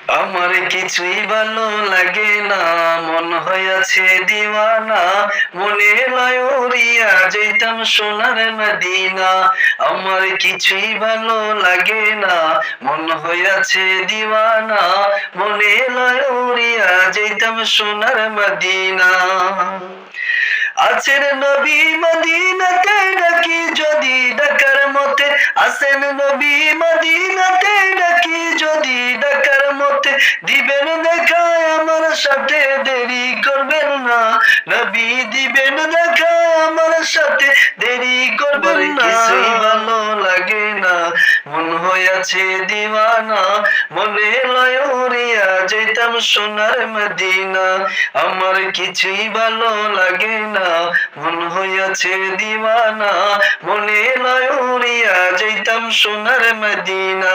আমার কিছুই ভালো লাগে না, মন হইয়াছে দিওয়ানা, মনে লয় উড়িয়া যাইতাম সোনার মদিনা। আমার কিছুই ভালো লাগে না, মন হইয়াছে দিওয়ানা, মনে লয় উড়িয়া যাইতাম সোনার মদিনা। আছেন নবী মদিনাতে ডাকি যদি ডাকার মতে, আছেন নবী মদিনাতে ডাকি যদি ডাকার মতে, দিবেন দেখা আমার সাথে দেরি করবেন না, নবী দিবেন দেখা আমার সাথে দেরি করবেন না। কিছুই ভালো লাগে না, মন হইয়াছে দিওয়ানা, মনে লয় উড়িয়া যাইতাম সোনার মদিনা। আমার কিছুই ভালো লাগে না, মন হইয়াছে দিওয়ানা, মনে লয় উড়িয়া যাইতাম সোনার মদিনা।